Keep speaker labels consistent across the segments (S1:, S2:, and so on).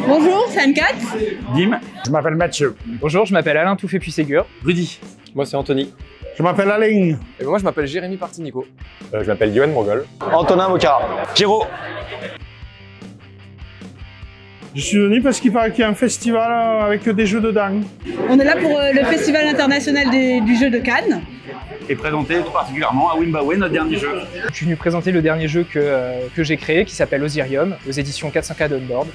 S1: Bonjour, c'est Anne-Cat.
S2: Dim.
S3: Je m'appelle Mathieu.
S4: Bonjour, je m'appelle Alain Touffet-Puisségur.
S2: Rudy.
S5: Moi c'est Anthony.
S3: Je m'appelle Alain.
S6: Et moi je m'appelle Jérémy Partinico.
S5: Je m'appelle Yoann Bourgol.
S7: Antonin Mocara.
S5: Giro.
S3: Je suis venu parce qu'il paraît qu'il y a un festival avec des jeux dedans.
S1: On est là pour le Festival international du jeu de Cannes.
S2: Et présenté tout particulièrement à Wimbawe, notre dernier jeu.
S4: Je suis venu présenter le dernier jeu que j'ai créé, qui s'appelle Osirium, aux éditions 404 Onboard,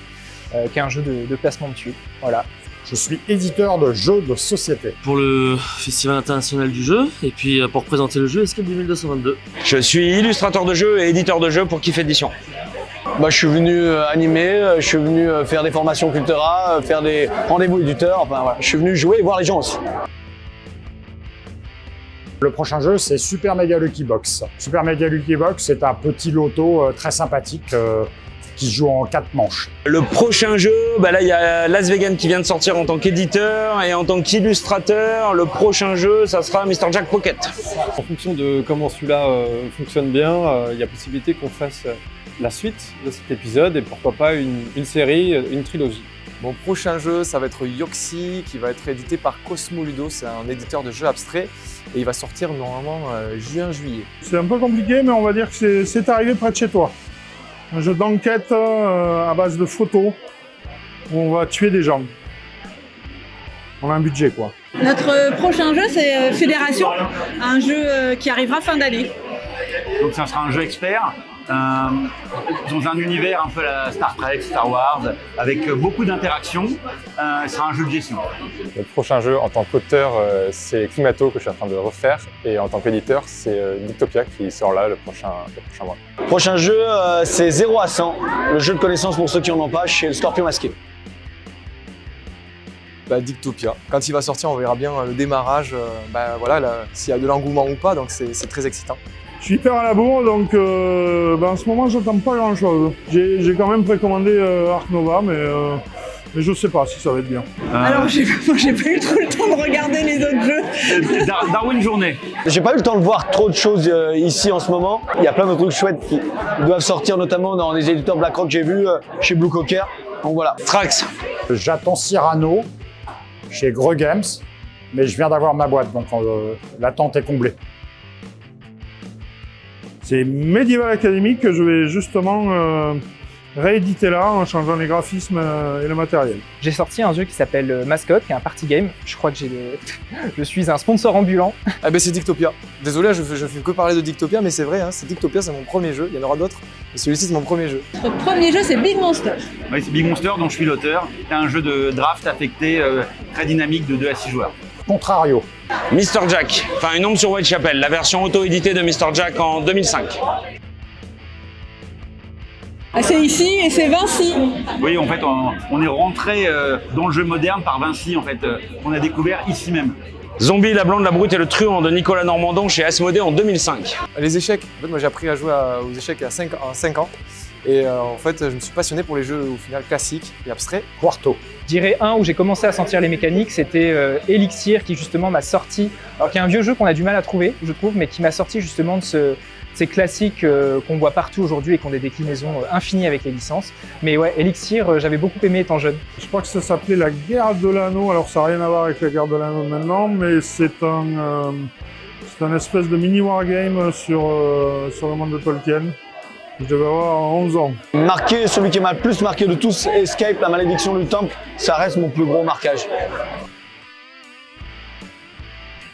S4: qui est un jeu de placement de tubes. Voilà.
S3: Je suis éditeur de jeux de société.
S8: Pour le Festival international du jeu, et puis pour présenter le jeu Escape 2222.
S9: Je suis illustrateur de jeux et éditeur de jeux pour Kiff Édition.
S7: Je suis venu animer, je suis venu faire des formations Cultura, faire des rendez-vous éditeurs, enfin voilà. Je suis venu jouer et voir les gens aussi.
S3: Le prochain jeu, c'est Super Mega Lucky Box. Super Mega Lucky Box, c'est un petit loto très sympathique qui se joue en 4 manches.
S9: Le prochain jeu, là il y a Las Vegan qui vient de sortir en tant qu'éditeur et en tant qu'illustrateur. Le prochain jeu, ça sera Mr. Jack Pocket.
S5: En fonction de comment celui-là fonctionne bien, il y a possibilité qu'on fasse la suite de cet épisode et pourquoi pas une série, une trilogie.
S6: Mon prochain jeu, ça va être Yoxi, qui va être édité par Cosmo Ludo. C'est un éditeur de jeux abstraits et il va sortir normalement juin-juillet.
S3: C'est un peu compliqué, mais on va dire que c'est arrivé près de chez toi. Un jeu d'enquête à base de photos où on va tuer des gens. On a un budget, quoi.
S1: Notre prochain jeu, c'est Fédération, un jeu qui arrivera fin d'année.
S2: Donc ça sera un jeu expert. Dans un univers un peu à la Star Trek, Star Wars, avec beaucoup d'interactions. Ce sera un jeu de gestion.
S5: Le prochain jeu en tant qu'auteur, c'est Climato que je suis en train de refaire et en tant qu'éditeur, c'est Dictopia qui sort là le prochain mois.
S7: Prochain jeu, c'est 0 à 100, le jeu de connaissance pour ceux qui n'en ont pas chez le Scorpion Masqué.
S6: Dictopia. Quand il va sortir, on verra bien le démarrage, s'il y a de l'engouement ou pas, donc c'est très excitant.
S3: Je suis hyper à la bourre, donc en ce moment, j'attends pas grand-chose. J'ai quand même précommandé Ark Nova, mais je sais pas si ça va être bien.
S1: Alors, j'ai pas eu trop le temps de regarder les autres jeux.
S2: Darwin Journée.
S7: J'ai pas eu le temps de voir trop de choses ici en ce moment. Il y a plein de trucs chouettes qui doivent sortir, notamment dans les éditeurs BlackRock que j'ai vu chez Blue Cocker. Donc voilà.
S9: Trax.
S3: J'attends Cyrano chez Greux Games, mais je viens d'avoir ma boîte, donc l'attente est comblée. C'est Medieval Academy que je vais justement rééditer là en changeant les graphismes et le matériel.
S4: J'ai sorti un jeu qui s'appelle Mascot, qui est un party game. Je crois que je suis un sponsor ambulant.
S6: C'est Dictopia. Désolé, je fais que parler de Dictopia, mais c'est vrai, c'est Dictopia, c'est mon premier jeu. Il y en aura d'autres, mais celui-ci c'est mon premier jeu.
S1: Notre premier jeu, c'est Big Monster.
S2: Oui, c'est Big Monster dont je suis l'auteur. C'est un jeu de draft affecté très dynamique de 2 à 6 joueurs.
S3: Contrario.
S9: Mr. Jack, enfin une ombre sur Whitechapel, la version auto-éditée de Mr. Jack en 2005.
S1: C'est ici et c'est Vinci.
S2: Oui, en fait, on est rentré dans le jeu moderne par Vinci, en fait, qu'on a découvert ici même.
S9: Zombie, la blonde, la brute et le truand de Nicolas Normandon chez Asmodée en 2005.
S6: Les échecs. En fait, moi j'ai appris à jouer aux échecs à 5 ans. Et en fait, je me suis passionné pour les jeux au final classiques et abstraits.
S3: Quarto.
S4: Je dirais un où j'ai commencé à sentir les mécaniques, c'était Elixir, qui justement m'a sorti, alors qu'il y a un vieux jeu qu'on a du mal à trouver, je trouve, mais qui m'a sorti justement de ces classiques qu'on voit partout aujourd'hui et qui ont des déclinaisons infinies avec les licences. Mais ouais, Elixir, j'avais beaucoup aimé étant jeune.
S3: Je crois que ça s'appelait la Guerre de l'Anneau. Alors ça n'a rien à voir avec la Guerre de l'Anneau maintenant, mais c'est un espèce de mini wargame sur le monde de Tolkien. Je devais avoir 11 ans.
S7: Celui qui m'a le plus marqué de tous, Escape, la malédiction du temple, ça reste mon plus gros marquage.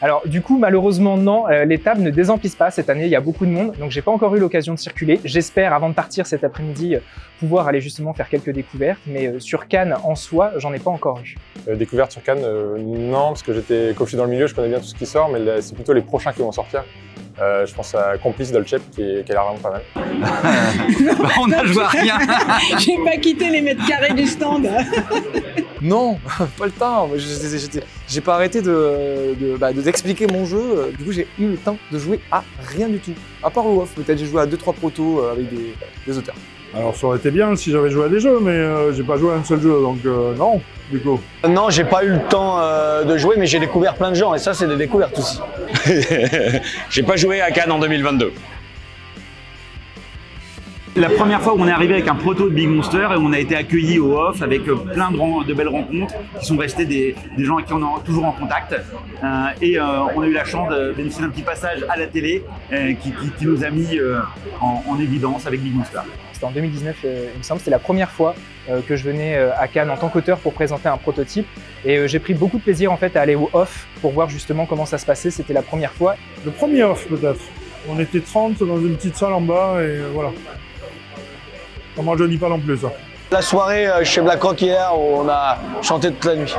S4: Alors du coup, malheureusement non, les tables ne désemplissent pas cette année, il y a beaucoup de monde, donc j'ai pas encore eu l'occasion de circuler. J'espère, avant de partir cet après-midi, pouvoir aller justement faire quelques découvertes, mais sur Cannes en soi, j'en ai pas encore eu.
S5: Découverte sur Cannes, non, parce que comme je suis dans le milieu, je connais bien tout ce qui sort, mais c'est plutôt les prochains qui vont sortir. Je pense à Complice d'Olchep qui a l'air vraiment pas mal.
S2: On a joué à rien.
S1: J'ai pas quitté les mètres carrés du stand.
S6: Non, pas le temps. J'ai pas arrêté d'expliquer mon jeu. Du coup, j'ai eu le temps de jouer à rien du tout. À part le WoW, peut-être j'ai joué à 2-3 protos avec des auteurs.
S3: Alors ça aurait été bien si j'avais joué à des jeux, mais j'ai pas joué à un seul jeu, donc non, du coup.
S7: Non, j'ai pas eu le temps de jouer, mais j'ai découvert plein de gens, et ça c'est des découvertes aussi.
S9: J'ai pas joué à Cannes en 2022.
S2: La première fois où on est arrivé avec un proto de Big Monster et on a été accueillis au off avec plein de belles rencontres qui sont restés des gens avec qui on est toujours en contact. On a eu la chance de bénéficier d'un petit passage à la télé qui nous a mis en évidence avec Big Monster.
S4: C'était en 2019, il me semble, c'était la première fois que je venais à Cannes en tant qu'auteur pour présenter un prototype. Et j'ai pris beaucoup de plaisir en fait à aller au off pour voir justement comment ça se passait. C'était la première fois.
S3: Le premier off peut-être. On était 30 dans une petite salle en bas et voilà. Ça ne rajeunit pas non plus ça.
S7: La soirée chez BlackRock hier où on a chanté toute la nuit.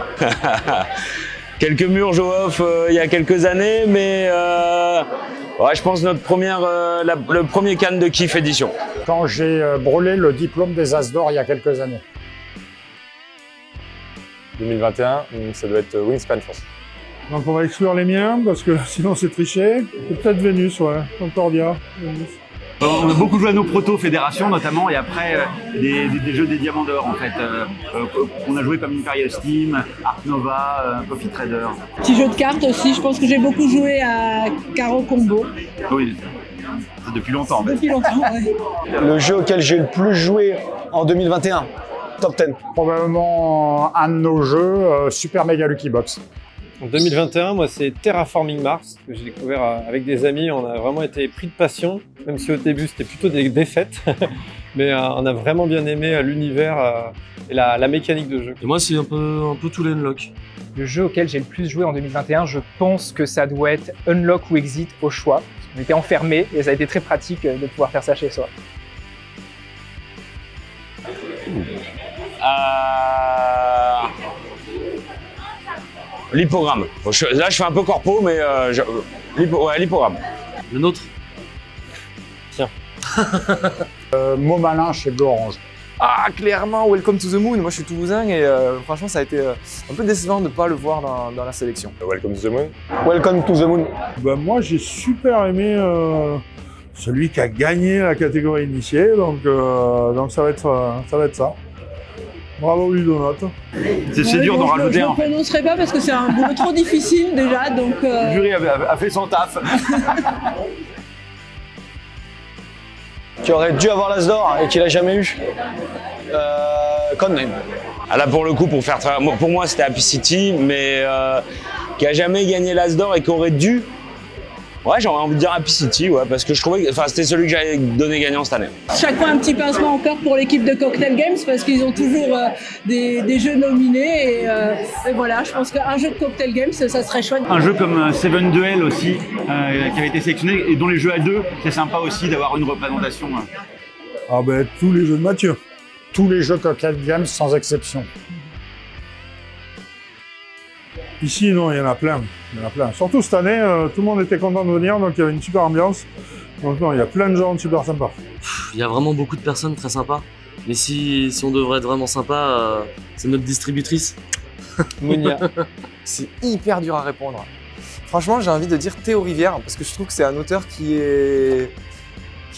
S9: Quelques murges au off il y a quelques années, mais ouais, je pense notre le premier Cannes de Kiff édition.
S10: Quand j'ai brûlé le diplôme des As d'or il y a quelques années.
S5: 2021, ça doit être Wingspan, je pense.
S3: Donc on va exclure les miens parce que sinon c'est triché. Peut-être Vénus, ouais, Concordia, Vénus.
S2: On a beaucoup joué à nos proto-fédérations notamment et après des jeux des Diamants d'Or en fait. On a joué comme Imperial Steam, Art Nova, Coffee Trader.
S1: Petit jeu de cartes aussi, je pense que j'ai beaucoup joué à Caro Combo.
S2: Oui, depuis longtemps.
S1: Depuis longtemps, ouais.
S7: Le jeu auquel j'ai le plus joué en 2021, top 10.
S10: Probablement un de nos jeux, Super Mega Lucky Box.
S5: En 2021, moi, c'est Terraforming Mars que j'ai découvert avec des amis. On a vraiment été pris de passion, même si au début, c'était plutôt des défaites. Mais on a vraiment bien aimé l'univers et la mécanique de jeu.
S8: Et moi, c'est un peu tous les Unlock.
S4: Le jeu auquel j'ai le plus joué en 2021, je pense que ça doit être Unlock ou Exit au choix. On était enfermés et ça a été très pratique de pouvoir faire ça chez soi.
S9: L'hippogramme. Là, je fais un peu corpo, mais ouais, l'hippogramme.
S8: Le nôtre.
S5: Tiens.
S10: Mot malin chez Bleu Orange.
S6: Ah, clairement, Welcome to the Moon. Moi, je suis toulousain et franchement, ça a été un peu décevant de ne pas le voir dans la sélection.
S5: Welcome to the Moon.
S7: Welcome to the Moon.
S3: Ben, moi j'ai super aimé celui qui a gagné la catégorie initiée, donc ça va être ça. Bravo Ludonote.
S2: C'est dur d'en rajouter un.
S1: Je ne prononcerai pas parce que c'est un boulot trop difficile déjà, donc...
S2: Le jury a fait son taf.
S7: Qui aurait dû avoir l'As d'or et qu'il n'a jamais eu. Codename.
S9: Ah, là, pour le coup, pour moi, c'était Happy City, mais qui a jamais gagné l'As d'or et qui aurait dû. Ouais, j'aurais envie de dire Happy City, ouais, parce que je trouvais que c'était celui que j'avais donné gagnant cette année.
S1: Chaque fois un petit pincement encore pour l'équipe de Cocktail Games parce qu'ils ont toujours des jeux nominés et voilà, je pense qu'un jeu de Cocktail Games, ça serait chouette.
S2: Un jeu comme Seven Duel aussi, qui avait été sélectionné et dont les jeux à deux, c'est sympa aussi d'avoir une représentation.
S3: Ah ben tous les jeux de Mathieu.
S10: Tous les jeux Cocktail Games sans exception.
S3: Ici, non, il y en a plein. Surtout cette année, tout le monde était content de venir, donc il y avait une super ambiance. Donc non, il y a plein de gens super sympas.
S8: Il y a vraiment beaucoup de personnes très sympas. Mais si on devrait être vraiment sympa, c'est notre distributrice.
S6: Mounia. C'est hyper dur à répondre. Franchement, j'ai envie de dire Théo Rivière, parce que je trouve que c'est un auteur qui est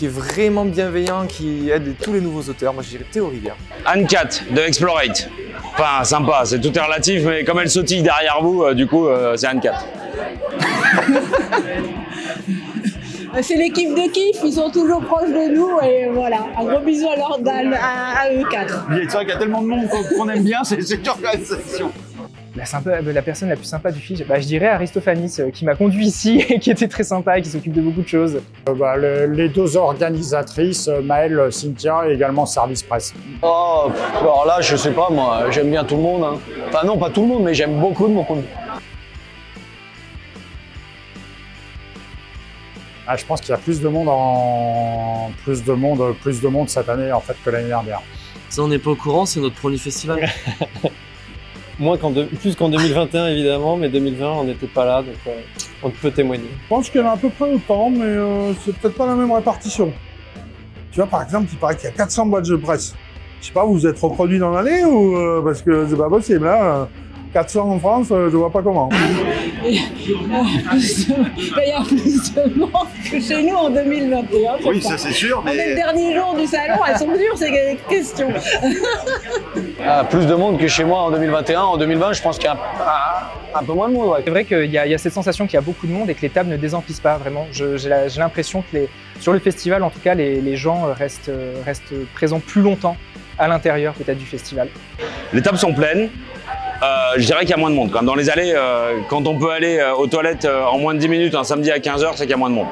S6: vraiment bienveillant, qui aide tous les nouveaux auteurs. Moi, je dirais Théo Rivière.
S9: Anne-Cat de Explorate. Enfin, sympa, tout est relatif, mais comme elle sautille derrière vous, du coup, c'est Anne-Cat.
S1: C'est l'équipe de Kiff, ils sont toujours proches de nous et voilà, un gros bisou à eux quatre.
S2: C'est vrai qu'il y a tellement de monde qu'on aime bien, c'est dur que la sélection.
S4: La personne la plus sympa du film, je dirais Aristophanis, qui m'a conduit ici et qui était très sympa et qui s'occupe de beaucoup de choses.
S10: Les deux organisatrices, Maëlle, Cynthia et également Service Presse.
S7: Oh, alors là, je sais pas, moi, j'aime bien tout le monde. Hein. Enfin non, pas tout le monde, mais j'aime beaucoup de mon compte.
S10: Ah, je pense qu'il y a plus de monde cette année en fait que l'année dernière.
S8: Ça, on n'est pas au courant, c'est notre premier festival.
S5: Plus qu'en 2021 évidemment, mais 2020 on n'était pas là, donc on peut témoigner.
S3: Je pense qu'il y en a à peu près autant, mais c'est peut-être pas la même répartition. Tu vois, par exemple, il paraît qu'il y a 400 boîtes de presse. Je sais pas, vous êtes reproduits dans l'année ou parce que c'est pas possible, là. 400 en France, je vois pas comment.
S1: Il y a plus de monde que chez nous en 2021.
S2: Oui, ça c'est sûr, mais...
S1: On est le dernier jour du salon, elles sont dures ces questions.
S7: Plus de monde que chez moi en 2021. En 2020, je pense qu'il y a Un peu moins de monde, ouais.
S4: C'est vrai qu'il y a cette sensation qu'il y a beaucoup de monde et que les tables ne désemplissent pas vraiment. J'ai l'impression que sur le festival, en tout cas, les gens restent présents plus longtemps à l'intérieur peut-être du festival.
S9: Les tables sont pleines. Je dirais qu'il y a moins de monde. Dans les allées, quand on peut aller aux toilettes en moins de 10 minutes un samedi à 15 h, c'est qu'il y a moins de monde.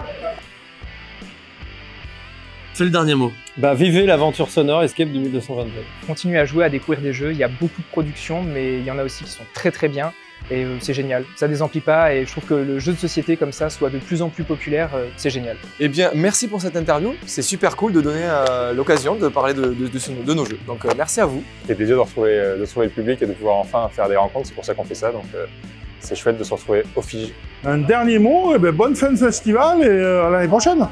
S8: Fais le dernier mot.
S5: Bah, vivez l'aventure sonore Escape 2222.
S4: Continuez à jouer, à découvrir des jeux. Il y a beaucoup de productions, mais il y en a aussi qui sont très très bien. Et c'est génial. Ça désemplit pas et je trouve que le jeu de société comme ça soit de plus en plus populaire, c'est génial.
S6: Eh bien, merci pour cette interview. C'est super cool de donner l'occasion de parler de nos jeux. Donc, merci à vous.
S11: Ça fait plaisir de retrouver le public et de pouvoir enfin faire des rencontres. C'est pour ça qu'on fait ça. Donc, c'est chouette de se retrouver au Fige.
S3: Un dernier mot, bonne fin de festival et à l'année prochaine.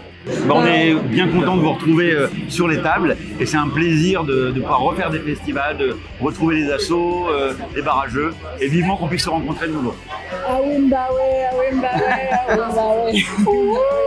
S2: On est bien content de vous retrouver sur les tables et c'est un plaisir de pouvoir refaire des festivals, de retrouver les assos, les barrageux et vivement qu'on puisse se rencontrer de nouveau.
S1: Ah oui, bah ouais, ah oui, bah ouais, ah oui, bah ouais.